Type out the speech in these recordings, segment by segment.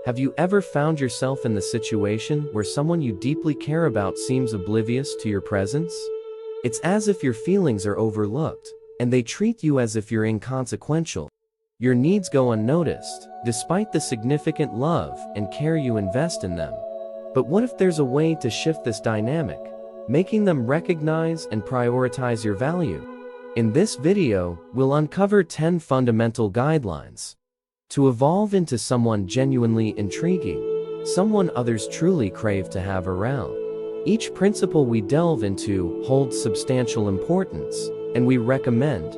Have you ever found yourself in the situation where someone you deeply care about seems oblivious to your presence? It's as if your feelings are overlooked, and they treat you as if you're inconsequential. Your needs go unnoticed, despite the significant love and care you invest in them. But what if there's a way to shift this dynamic, making them recognize and prioritize your value? In this video, we'll uncover 10 fundamental guidelines to evolve into someone genuinely intriguing, someone others truly crave to have around. Each principle we delve into holds substantial importance, and we recommend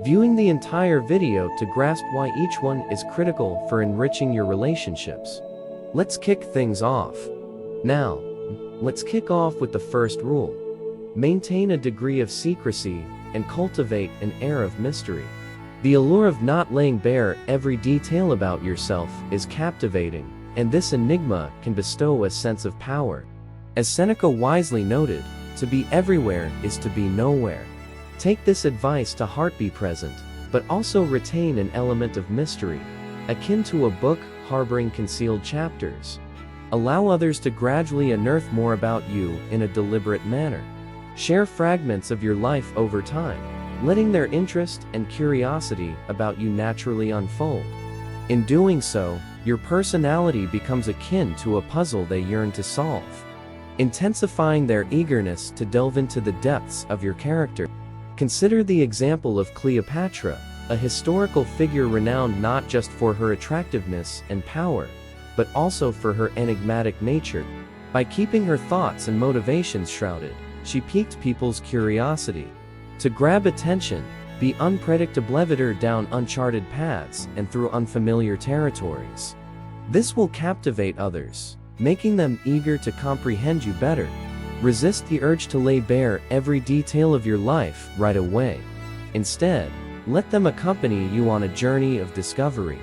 viewing the entire video to grasp why each one is critical for enriching your relationships. Let's kick things off. Now, let's kick off with the first rule. Maintain a degree of secrecy and cultivate an air of mystery. The allure of not laying bare every detail about yourself is captivating, and this enigma can bestow a sense of power. As Seneca wisely noted, to be everywhere is to be nowhere. Take this advice to heart. Be present, but also retain an element of mystery, akin to a book harboring concealed chapters. Allow others to gradually unearth more about you in a deliberate manner. Share fragments of your life over time, letting their interest and curiosity about you naturally unfold. In doing so, your personality becomes akin to a puzzle they yearn to solve, intensifying their eagerness to delve into the depths of your character. Consider the example of Cleopatra, a historical figure renowned not just for her attractiveness and power, but also for her enigmatic nature. By keeping her thoughts and motivations shrouded, she piqued people's curiosity. To grab attention, be unpredictable, lead her down uncharted paths and through unfamiliar territories. This will captivate others, making them eager to comprehend you better. Resist the urge to lay bare every detail of your life right away. Instead, let them accompany you on a journey of discovery.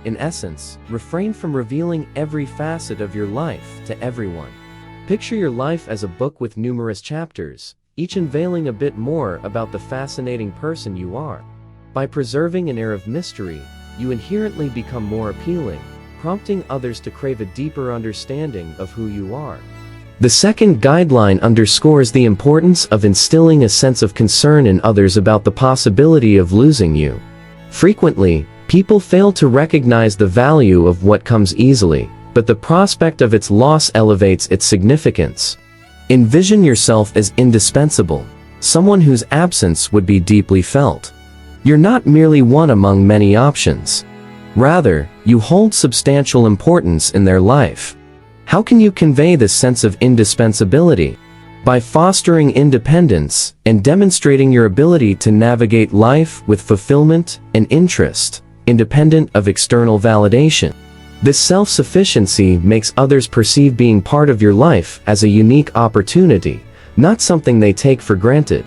In essence, refrain from revealing every facet of your life to everyone. Picture your life as a book with numerous chapters, each unveiling a bit more about the fascinating person you are. By preserving an air of mystery, you inherently become more appealing, prompting others to crave a deeper understanding of who you are. The second guideline underscores the importance of instilling a sense of concern in others about the possibility of losing you. Frequently, people fail to recognize the value of what comes easily, but the prospect of its loss elevates its significance. Envision yourself as indispensable, someone whose absence would be deeply felt. You're not merely one among many options. Rather, you hold substantial importance in their life. How can you convey this sense of indispensability? By fostering independence and demonstrating your ability to navigate life with fulfillment and interest, independent of external validation. This self-sufficiency makes others perceive being part of your life as a unique opportunity, not something they take for granted.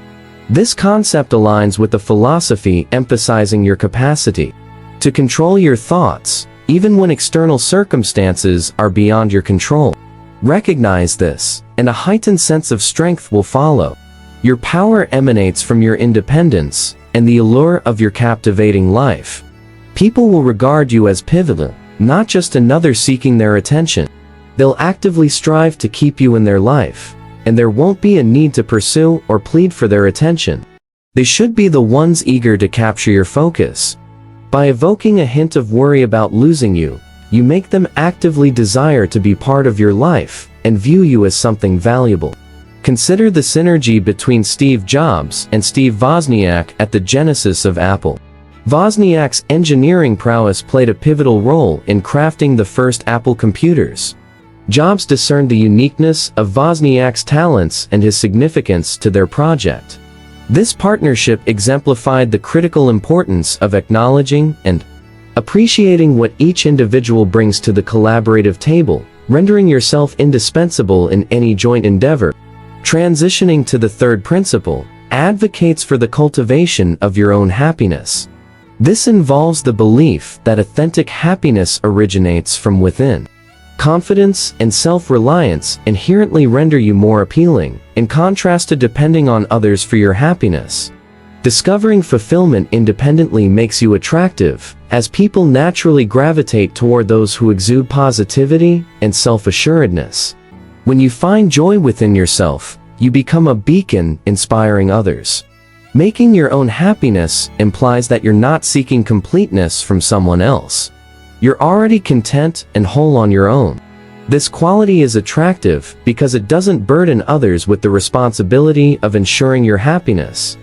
This concept aligns with the philosophy emphasizing your capacity to control your thoughts, even when external circumstances are beyond your control. Recognize this, and a heightened sense of strength will follow. Your power emanates from your independence and the allure of your captivating life. People will regard you as pivotal, not just another seeking their attention. They'll actively strive to keep you in their life, and there won't be a need to pursue or plead for their attention. They should be the ones eager to capture your focus. By evoking a hint of worry about losing you, you make them actively desire to be part of your life and view you as something valuable. Consider the synergy between Steve Jobs and Steve Wozniak at the genesis of Apple. Wozniak's engineering prowess played a pivotal role in crafting the first Apple computers. Jobs discerned the uniqueness of Wozniak's talents and his significance to their project. This partnership exemplified the critical importance of acknowledging and appreciating what each individual brings to the collaborative table, rendering yourself indispensable in any joint endeavor. Transitioning to the third principle, advocates for the cultivation of your own happiness. This involves the belief that authentic happiness originates from within. Confidence and self-reliance inherently render you more appealing, in contrast to depending on others for your happiness. Discovering fulfillment independently makes you attractive, as people naturally gravitate toward those who exude positivity and self-assuredness. When you find joy within yourself, you become a beacon inspiring others. Making your own happiness implies that you're not seeking completeness from someone else. You're already content and whole on your own. This quality is attractive because it doesn't burden others with the responsibility of ensuring your happiness.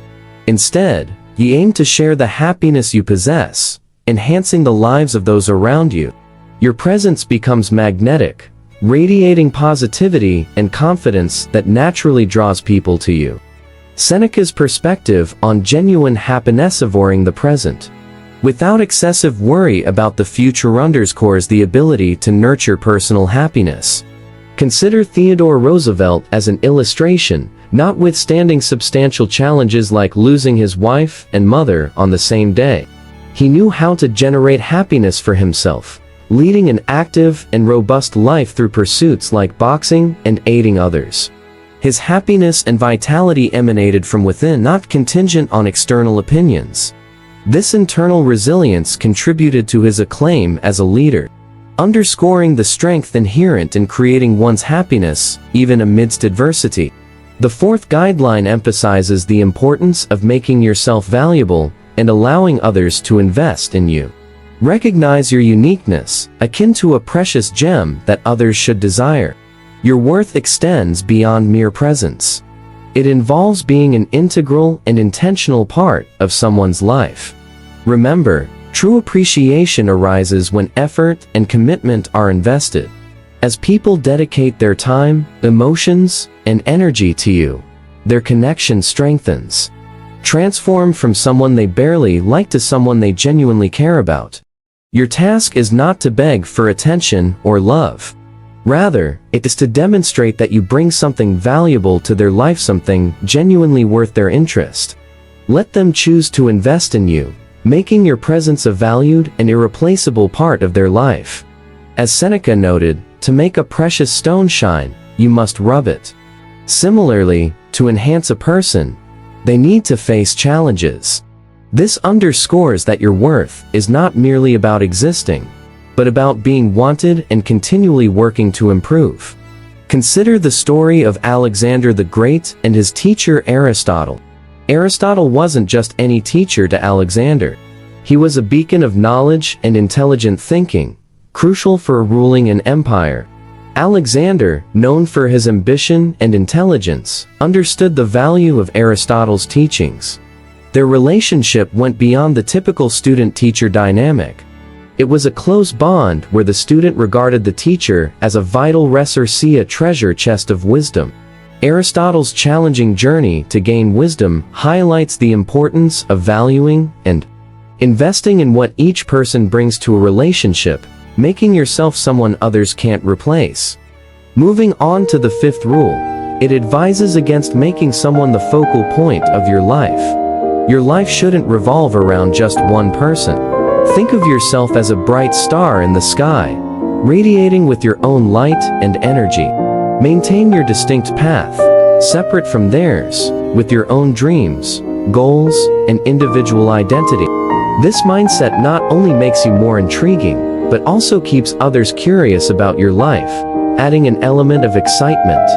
Instead, you aim to share the happiness you possess, enhancing the lives of those around you. Your presence becomes magnetic, radiating positivity and confidence that naturally draws people to you. Seneca's perspective on genuine happiness: savoring the present, without excessive worry about the future, underscores the ability to nurture personal happiness. Consider Theodore Roosevelt as an illustration. Notwithstanding substantial challenges like losing his wife and mother on the same day, he knew how to generate happiness for himself, leading an active and robust life through pursuits like boxing and aiding others. His happiness and vitality emanated from within, not contingent on external opinions. This internal resilience contributed to his acclaim as a leader, underscoring the strength inherent in creating one's happiness, even amidst adversity. The fourth guideline emphasizes the importance of making yourself valuable and allowing others to invest in you. Recognize your uniqueness, akin to a precious gem that others should desire. Your worth extends beyond mere presence. It involves being an integral and intentional part of someone's life. Remember, true appreciation arises when effort and commitment are invested. As people dedicate their time, emotions, and energy to you, their connection strengthens. Transform from someone they barely like to someone they genuinely care about. Your task is not to beg for attention or love. Rather, it is to demonstrate that you bring something valuable to their life, something genuinely worth their interest. Let them choose to invest in you, making your presence a valued and irreplaceable part of their life. As Seneca noted, to make a precious stone shine, you must rub it. Similarly, to enhance a person, they need to face challenges. This underscores that your worth is not merely about existing, but about being wanted and continually working to improve. Consider the story of Alexander the Great and his teacher Aristotle. Aristotle wasn't just any teacher to Alexander. He was a beacon of knowledge and intelligent thinking, crucial for ruling an empire. Alexander, known for his ambition and intelligence, understood the value of Aristotle's teachings. Their relationship went beyond the typical student-teacher dynamic. It was a close bond where the student regarded the teacher as a vital resource, a treasure chest of wisdom. Aristotle's challenging journey to gain wisdom highlights the importance of valuing and investing in what each person brings to a relationship, making yourself someone others can't replace. Moving on to the fifth rule, it advises against making someone the focal point of your life. Your life shouldn't revolve around just one person. Think of yourself as a bright star in the sky, radiating with your own light and energy. Maintain your distinct path, separate from theirs, with your own dreams, goals, and individual identity. This mindset not only makes you more intriguing, but also keeps others curious about your life, adding an element of excitement.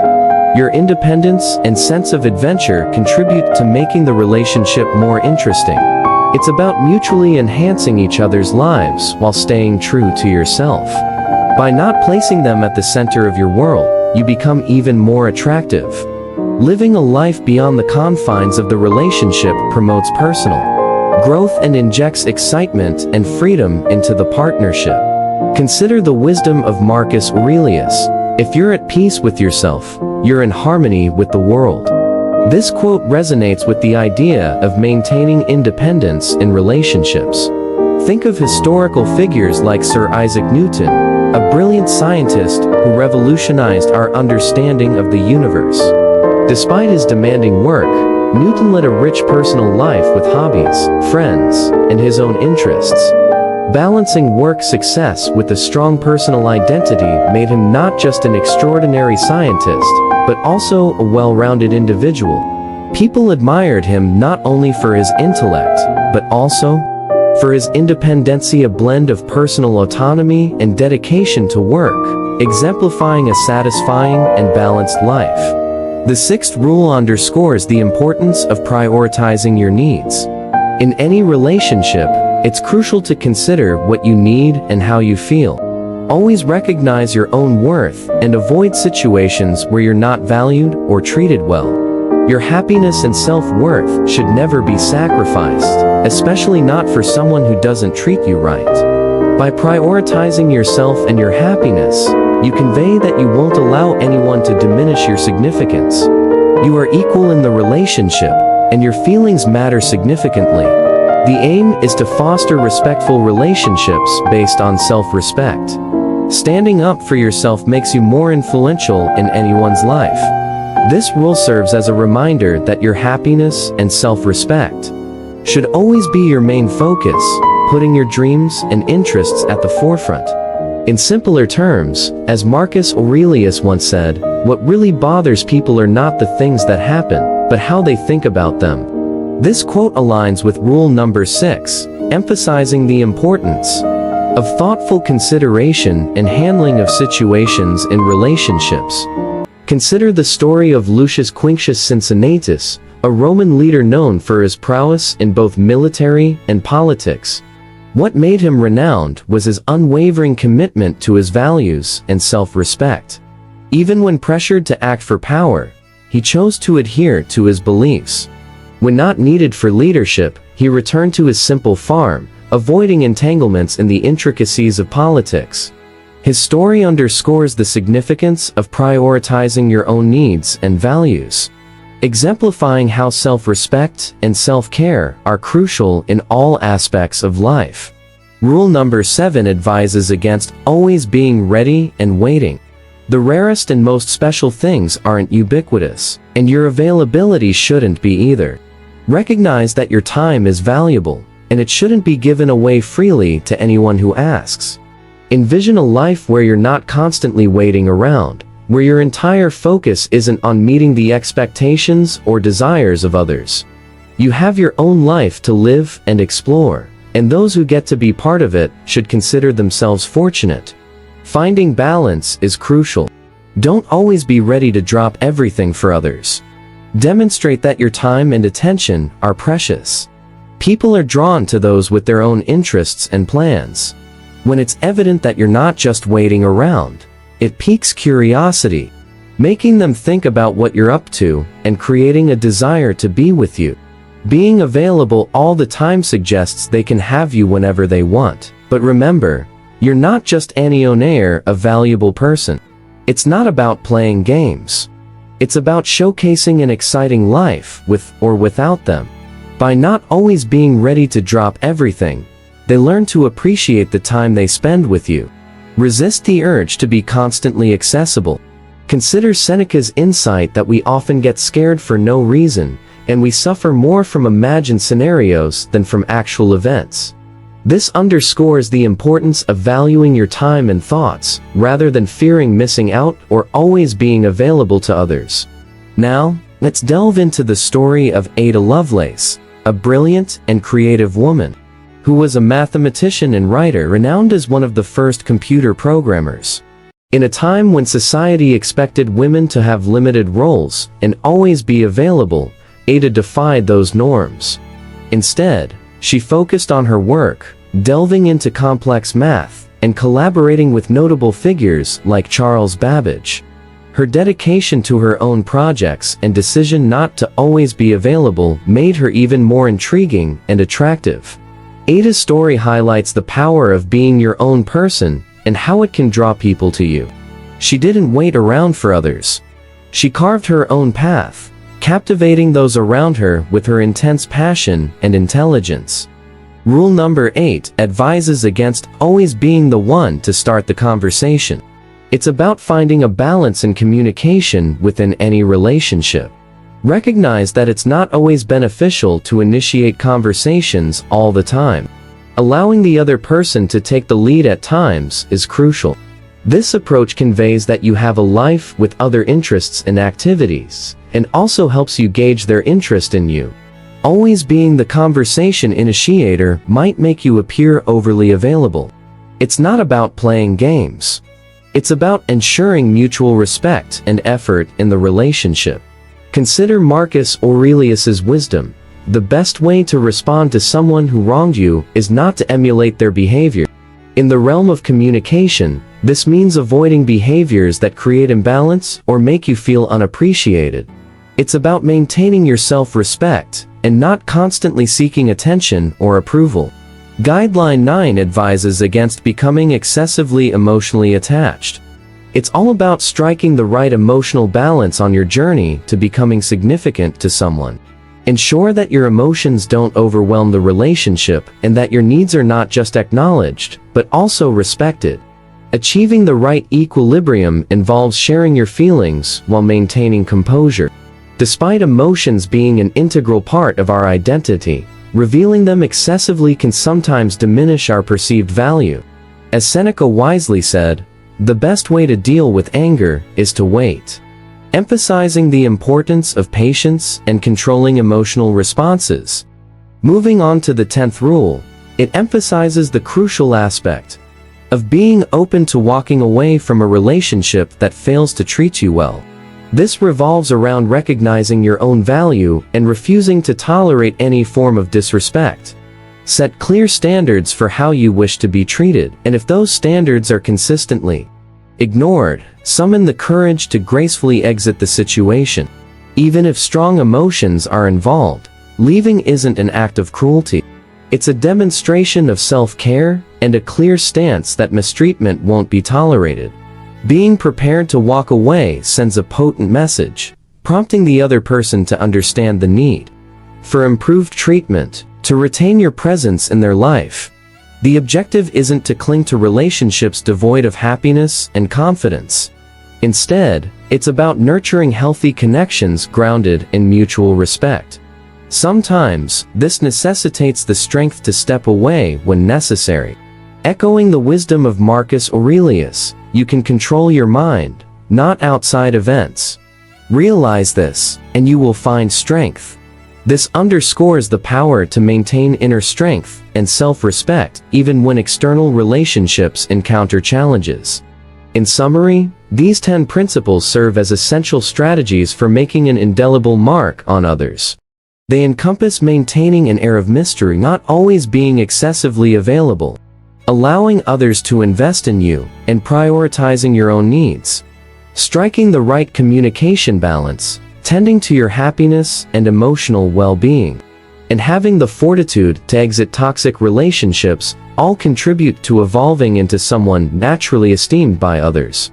Your independence and sense of adventure contribute to making the relationship more interesting. It's about mutually enhancing each other's lives while staying true to yourself. By not placing them at the center of your world, you become even more attractive. Living a life beyond the confines of the relationship promotes personal growth and injects excitement and freedom into the partnership. Consider the wisdom of Marcus Aurelius: if you're at peace with yourself, you're in harmony with the world. This quote resonates with the idea of maintaining independence in relationships. Think of historical figures like Sir Isaac Newton, a brilliant scientist who revolutionized our understanding of the universe. Despite his demanding work, Newton led a rich personal life with hobbies, friends, and his own interests. Balancing work success with a strong personal identity made him not just an extraordinary scientist, but also a well-rounded individual. People admired him not only for his intellect, but also for his independency, a blend of personal autonomy and dedication to work, exemplifying a satisfying and balanced life. The sixth rule underscores the importance of prioritizing your needs. In any relationship, it's crucial to consider what you need and how you feel. Always recognize your own worth and avoid situations where you're not valued or treated well. Your happiness and self-worth should never be sacrificed, especially not for someone who doesn't treat you right. By prioritizing yourself and your happiness, you convey that you won't allow anyone to diminish your significance. You are equal in the relationship, and your feelings matter significantly. The aim is to foster respectful relationships based on self-respect. Standing up for yourself makes you more influential in anyone's life. This rule serves as a reminder that your happiness and self-respect should always be your main focus, putting your dreams and interests at the forefront. In simpler terms, as Marcus Aurelius once said, what really bothers people are not the things that happen, but how they think about them. This quote aligns with rule number 6, emphasizing the importance of thoughtful consideration and handling of situations in relationships. Consider the story of Lucius Quinctius Cincinnatus, a Roman leader known for his prowess in both military and politics. What made him renowned was his unwavering commitment to his values and self-respect. Even when pressured to act for power, he chose to adhere to his beliefs. When not needed for leadership, he returned to his simple farm, avoiding entanglements in the intricacies of politics. His story underscores the significance of prioritizing your own needs and values, exemplifying how self-respect and self-care are crucial in all aspects of life. Rule number 7 advises against always being ready and waiting. The rarest and most special things aren't ubiquitous, and your availability shouldn't be either. Recognize that your time is valuable, and it shouldn't be given away freely to anyone who asks. Envision a life where you're not constantly waiting around, where your entire focus isn't on meeting the expectations or desires of others. You have your own life to live and explore, and those who get to be part of it should consider themselves fortunate. Finding balance is crucial. Don't always be ready to drop everything for others. Demonstrate that your time and attention are precious. People are drawn to those with their own interests and plans. When it's evident that you're not just waiting around, it piques curiosity, making them think about what you're up to and creating a desire to be with you. Being available all the time suggests they can have you whenever they want. But remember, you're not just a valuable person. It's not about playing games. It's about showcasing an exciting life with or without them. By not always being ready to drop everything, they learn to appreciate the time they spend with you. Resist the urge to be constantly accessible. Consider Seneca's insight that we often get scared for no reason, and we suffer more from imagined scenarios than from actual events. This underscores the importance of valuing your time and thoughts, rather than fearing missing out or always being available to others. Now, let's delve into the story of Ada Lovelace, a brilliant and creative woman, who was a mathematician and writer renowned as one of the first computer programmers. In a time when society expected women to have limited roles and always be available, Ada defied those norms. Instead, she focused on her work, delving into complex math, and collaborating with notable figures like Charles Babbage. Her dedication to her own projects and decision not to always be available made her even more intriguing and attractive. Ada's story highlights the power of being your own person and how it can draw people to you. She didn't wait around for others. She carved her own path, captivating those around her with her intense passion and intelligence. Rule number 8 advises against always being the one to start the conversation. It's about finding a balance in communication within any relationship. Recognize that it's not always beneficial to initiate conversations all the time. Allowing the other person to take the lead at times is crucial. This approach conveys that you have a life with other interests and activities, and also helps you gauge their interest in you. Always being the conversation initiator might make you appear overly available. It's not about playing games. It's about ensuring mutual respect and effort in the relationship. Consider Marcus Aurelius's wisdom. The best way to respond to someone who wronged you is not to emulate their behavior. In the realm of communication, this means avoiding behaviors that create imbalance or make you feel unappreciated. It's about maintaining your self-respect and not constantly seeking attention or approval. Guideline 9 advises against becoming excessively emotionally attached. It's all about striking the right emotional balance on your journey to becoming significant to someone. Ensure that your emotions don't overwhelm the relationship and that your needs are not just acknowledged, but also respected. Achieving the right equilibrium involves sharing your feelings while maintaining composure. Despite emotions being an integral part of our identity, revealing them excessively can sometimes diminish our perceived value. As Seneca wisely said, the best way to deal with anger is to wait. Emphasizing the importance of patience and controlling emotional responses. Moving on to the 10th rule, it emphasizes the crucial aspect of being open to walking away from a relationship that fails to treat you well. This revolves around recognizing your own value and refusing to tolerate any form of disrespect. Set clear standards for how you wish to be treated, and if those standards are consistently ignored, summon the courage to gracefully exit the situation. Even if strong emotions are involved, leaving isn't an act of cruelty. It's a demonstration of self-care and a clear stance that mistreatment won't be tolerated. Being prepared to walk away sends a potent message, prompting the other person to understand the need for improved treatment, to retain your presence in their life. The objective isn't to cling to relationships devoid of happiness and confidence. Instead, it's about nurturing healthy connections grounded in mutual respect. Sometimes, this necessitates the strength to step away when necessary. Echoing the wisdom of Marcus Aurelius, you can control your mind, not outside events. Realize this, and you will find strength. This underscores the power to maintain inner strength and self-respect even when external relationships encounter challenges. In summary, these 10 principles serve as essential strategies for making an indelible mark on others. They encompass maintaining an air of mystery, not always being excessively available, allowing others to invest in you, and prioritizing your own needs. Striking the right communication balance, tending to your happiness and emotional well-being, and having the fortitude to exit toxic relationships all contribute to evolving into someone naturally esteemed by others.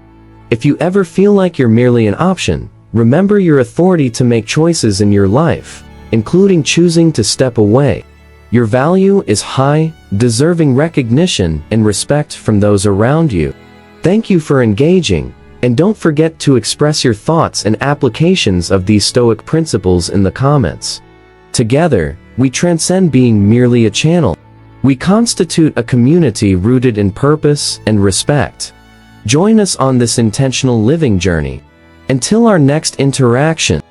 If you ever feel like you're merely an option, remember your authority to make choices in your life, including choosing to step away. Your value is high, deserving recognition and respect from those around you. Thank you for engaging, and don't forget to express your thoughts and applications of these Stoic principles in the comments. Together, we transcend being merely a channel. We constitute a community rooted in purpose and respect. Join us on this intentional living journey. Until our next interaction.